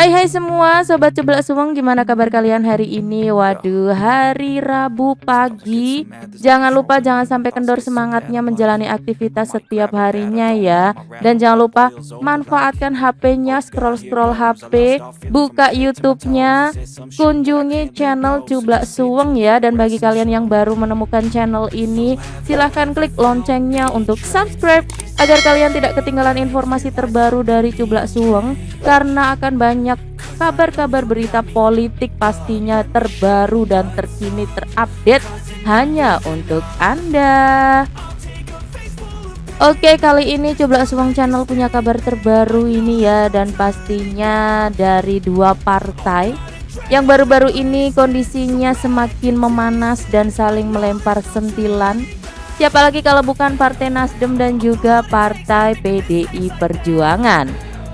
Hai semua Sobat Ceblak Suweng, gimana kabar kalian hari ini? Waduh, hari Rabu pagi. Jangan sampai kendor semangatnya menjalani aktivitas setiap harinya ya. Dan jangan lupa manfaatkan HP-nya, scroll-scroll HP, buka YouTube-nya, kunjungi channel Ceblak Suweng ya. Dan bagi kalian yang baru menemukan channel ini, silahkan klik loncengnya untuk subscribe agar kalian tidak ketinggalan informasi terbaru dari Ceblak Suweng, karena akan banyak kabar-kabar berita politik pastinya terbaru dan terkini terupdate hanya untuk Anda. Oke, kali ini Ceblak Suweng channel punya kabar terbaru ini ya, dan pastinya dari dua partai yang baru-baru ini kondisinya semakin memanas dan saling melempar sentilan. Siapa lagi kalau bukan Partai Nasdem dan juga Partai PDI Perjuangan.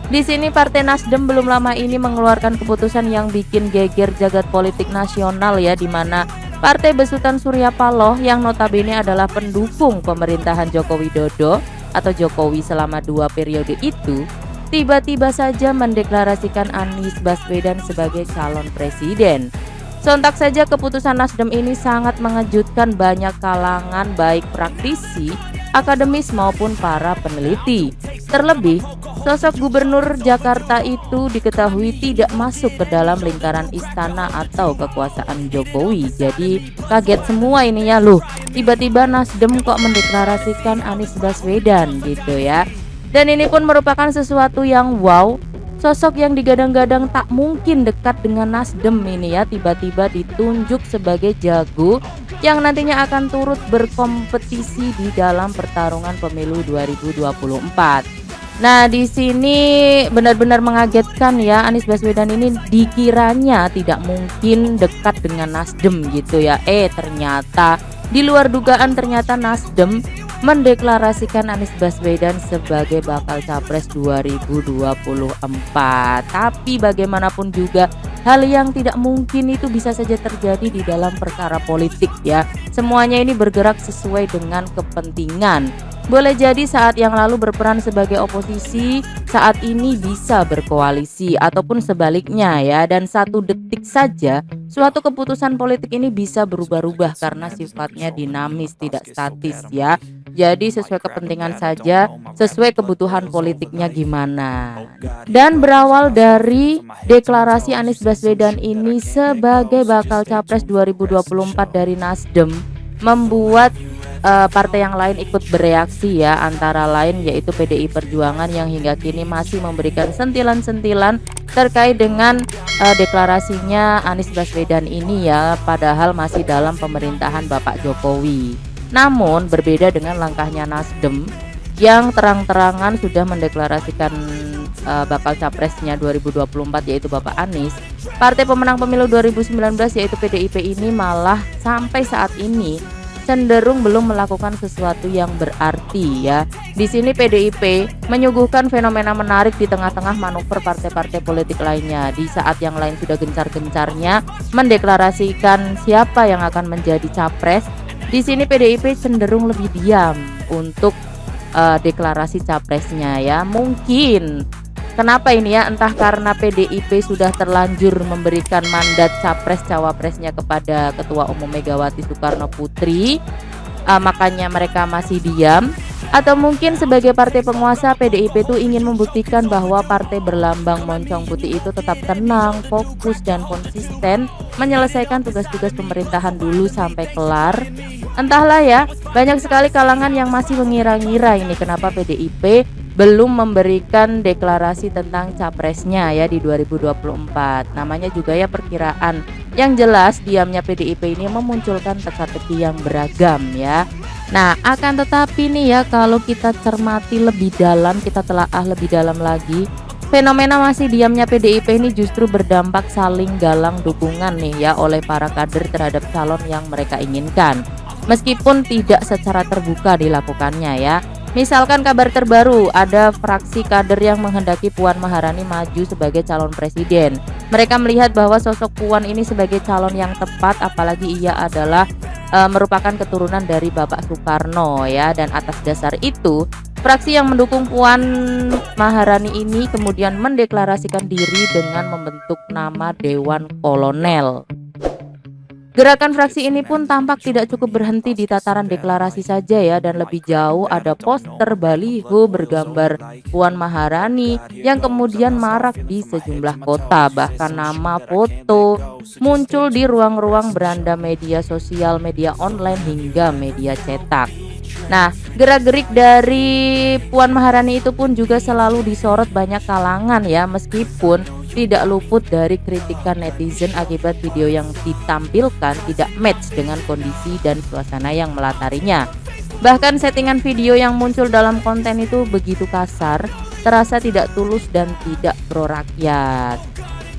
Di sini Partai Nasdem belum lama ini mengeluarkan keputusan yang bikin geger jagat politik nasional ya, di mana Partai Besutan Surya Paloh yang notabene adalah pendukung pemerintahan Joko Widodo atau Jokowi selama 2 periode itu, tiba-tiba saja mendeklarasikan Anies Baswedan sebagai calon presiden. Sontak saja keputusan Nasdem ini sangat mengejutkan banyak kalangan, baik praktisi, akademis maupun para peneliti. Terlebih, sosok Gubernur Jakarta itu diketahui tidak masuk ke dalam lingkaran istana atau kekuasaan Jokowi. Jadi kaget semua ini ya, loh tiba-tiba Nasdem kok mendeklarasikan Anies Baswedan gitu ya. Dan ini pun merupakan sesuatu yang wow. Sosok yang digadang-gadang tak mungkin dekat dengan Nasdem ini ya, tiba-tiba ditunjuk sebagai jago yang nantinya akan turut berkompetisi di dalam pertarungan pemilu 2024. Nah, di sini benar-benar mengagetkan ya, Anies Baswedan ini dikiranya tidak mungkin dekat dengan Nasdem gitu ya. Ternyata di luar dugaan, ternyata Nasdem mendeklarasikan Anies Baswedan sebagai bakal capres 2024. Tapi bagaimanapun juga hal yang tidak mungkin itu bisa saja terjadi di dalam perkara politik ya. Semuanya ini bergerak sesuai dengan kepentingan. Boleh jadi saat yang lalu berperan sebagai oposisi, saat ini bisa berkoalisi ataupun sebaliknya ya. Dan satu detik saja suatu keputusan politik ini bisa berubah-ubah karena sifatnya dinamis, tidak statis ya. Jadi sesuai kepentingan saja, sesuai kebutuhan politiknya gimana. Dan berawal dari deklarasi Anies Baswedan ini sebagai bakal capres 2024 dari Nasdem, membuat partai yang lain ikut bereaksi ya, antara lain yaitu PDI Perjuangan yang hingga kini masih memberikan sentilan-sentilan terkait dengan deklarasinya Anies Baswedan ini ya, padahal masih dalam pemerintahan Bapak Jokowi. Namun berbeda dengan langkahnya Nasdem yang terang-terangan sudah mendeklarasikan bakal capresnya 2024 yaitu Bapak Anies. Partai pemenang pemilu 2019 yaitu PDIP ini malah sampai saat ini cenderung belum melakukan sesuatu yang berarti ya. Di sini PDIP menyuguhkan fenomena menarik di tengah-tengah manuver partai-partai politik lainnya. Di saat yang lain sudah gencar-gencarnya mendeklarasikan siapa yang akan menjadi capres, di sini PDIP cenderung lebih diam untuk deklarasi capresnya ya. Mungkin kenapa ini ya, entah karena PDIP sudah terlanjur memberikan mandat capres cawapresnya kepada Ketua Umum Megawati Soekarno Putri, makanya mereka masih diam. Atau mungkin sebagai partai penguasa, PDIP itu ingin membuktikan bahwa partai berlambang moncong putih itu tetap tenang, fokus dan konsisten menyelesaikan tugas-tugas pemerintahan dulu sampai kelar. Entahlah ya, banyak sekali kalangan yang masih mengira-ngira ini kenapa PDIP belum memberikan deklarasi tentang capresnya ya di 2024. Namanya juga ya perkiraan. Yang jelas diamnya PDIP ini memunculkan teka-teki yang beragam ya. Nah, akan tetapi nih ya, kalau kita cermati lebih dalam, kita telaah lebih dalam lagi, fenomena masih diamnya PDIP ini justru berdampak saling galang dukungan nih ya oleh para kader terhadap calon yang mereka inginkan. Meskipun tidak secara terbuka dilakukannya ya. Misalkan kabar terbaru, ada fraksi kader yang menghendaki Puan Maharani maju sebagai calon presiden. Mereka melihat bahwa sosok Puan ini sebagai calon yang tepat, apalagi ia adalah merupakan keturunan dari Bapak Soekarno ya. Dan atas dasar itu Fraksi yang mendukung Puan Maharani ini kemudian mendeklarasikan diri dengan membentuk nama Dewan Kolonel. Gerakan fraksi ini pun tampak tidak cukup berhenti di tataran deklarasi saja ya, dan lebih jauh ada poster baliho bergambar Puan Maharani yang kemudian marak di sejumlah kota. Bahkan nama foto muncul di ruang-ruang beranda media sosial, media online hingga media cetak. Nah, gerak-gerik dari Puan Maharani itu pun juga selalu disorot banyak kalangan ya, meskipun tidak luput dari kritikan netizen akibat video yang ditampilkan tidak match dengan kondisi dan suasana yang melatarinya. Bahkan settingan video yang muncul dalam konten itu begitu kasar, terasa tidak tulus dan tidak pro rakyat.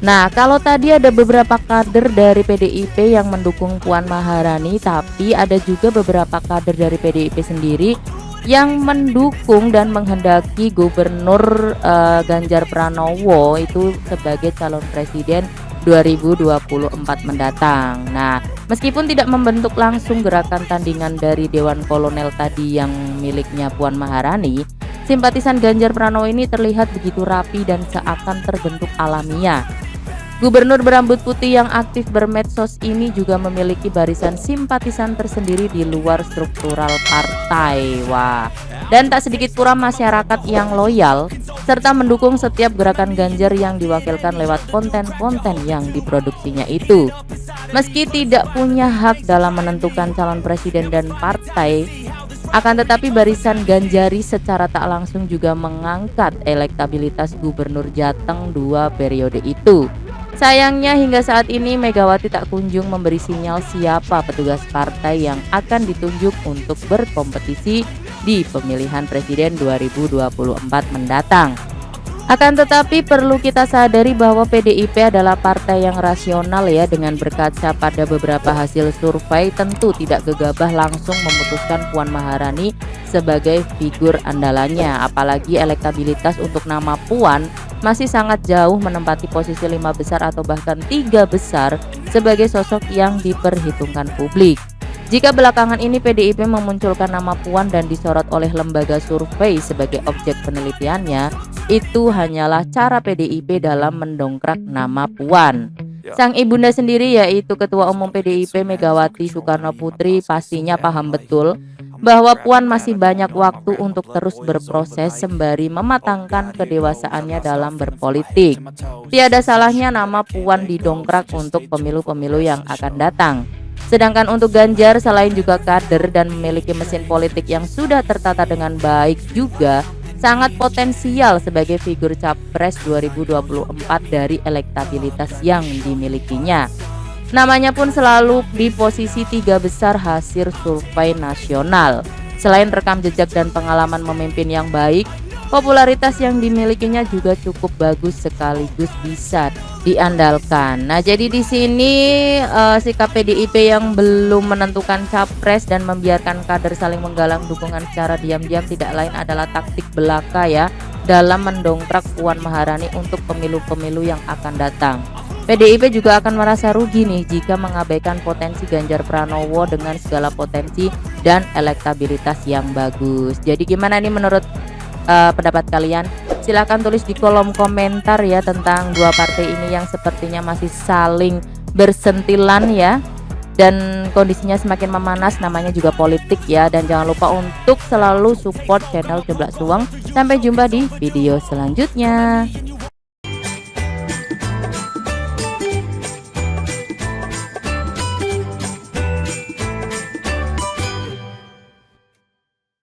Nah, kalau tadi ada beberapa kader dari PDIP yang mendukung Puan Maharani, tapi ada juga beberapa kader dari PDIP sendiri yang mendukung dan menghendaki Gubernur Ganjar Pranowo itu sebagai calon presiden 2024 mendatang. Nah, meskipun tidak membentuk langsung gerakan tandingan dari Dewan Kolonel tadi yang miliknya Puan Maharani, simpatisan Ganjar Pranowo ini terlihat begitu rapi dan seakan terbentuk alamiah. Gubernur berambut putih yang aktif bermedsos ini juga memiliki barisan simpatisan tersendiri di luar struktural partai. Wah, dan tak sedikit pula masyarakat yang loyal serta mendukung setiap gerakan Ganjar yang diwakilkan lewat konten-konten yang diproduksinya itu. Meski tidak punya hak dalam menentukan calon presiden dan partai, akan tetapi barisan Ganjari secara tak langsung juga mengangkat elektabilitas Gubernur Jateng 2 periode itu. Sayangnya hingga saat ini Megawati tak kunjung memberi sinyal siapa petugas partai yang akan ditunjuk untuk berkompetisi di pemilihan presiden 2024 mendatang. Akan tetapi perlu kita sadari bahwa PDIP adalah partai yang rasional ya, dengan berkaca pada beberapa hasil survei tentu tidak gegabah langsung memutuskan Puan Maharani sebagai figur andalannya, apalagi elektabilitas untuk nama Puan masih sangat jauh menempati posisi 5 besar atau bahkan 3 besar sebagai sosok yang diperhitungkan publik. Jika belakangan ini PDIP memunculkan nama Puan dan disorot oleh lembaga survei sebagai objek penelitiannya, itu hanyalah cara PDIP dalam mendongkrak nama Puan. Sang ibunda sendiri yaitu Ketua Umum PDIP Megawati Soekarno Putri pastinya paham betul bahwa Puan masih banyak waktu untuk terus berproses sembari mematangkan kedewasaannya dalam berpolitik. Tiada salahnya nama Puan didongkrak untuk pemilu-pemilu yang akan datang. Sedangkan untuk Ganjar, selain juga kader dan memiliki mesin politik yang sudah tertata dengan baik, juga sangat potensial sebagai figur capres 2024 dari elektabilitas yang dimilikinya. Namanya pun selalu di posisi 3 besar hasil survei nasional. Selain rekam jejak dan pengalaman memimpin yang baik, popularitas yang dimilikinya juga cukup bagus sekaligus bisa diandalkan. Nah, jadi di sini sikap PDIP yang belum menentukan capres dan membiarkan kader saling menggalang dukungan secara diam-diam tidak lain adalah taktik belaka ya dalam mendongkrak Puan Maharani untuk pemilu-pemilu yang akan datang. PDIP juga akan merasa rugi nih jika mengabaikan potensi Ganjar Pranowo dengan segala potensi dan elektabilitas yang bagus. Jadi gimana nih menurut pendapat kalian? Silahkan tulis di kolom komentar ya tentang dua partai ini yang sepertinya masih saling bersentilan ya, dan kondisinya semakin memanas, namanya juga politik ya. Dan jangan lupa untuk selalu support channel Coblak Suweng. Sampai jumpa di video selanjutnya.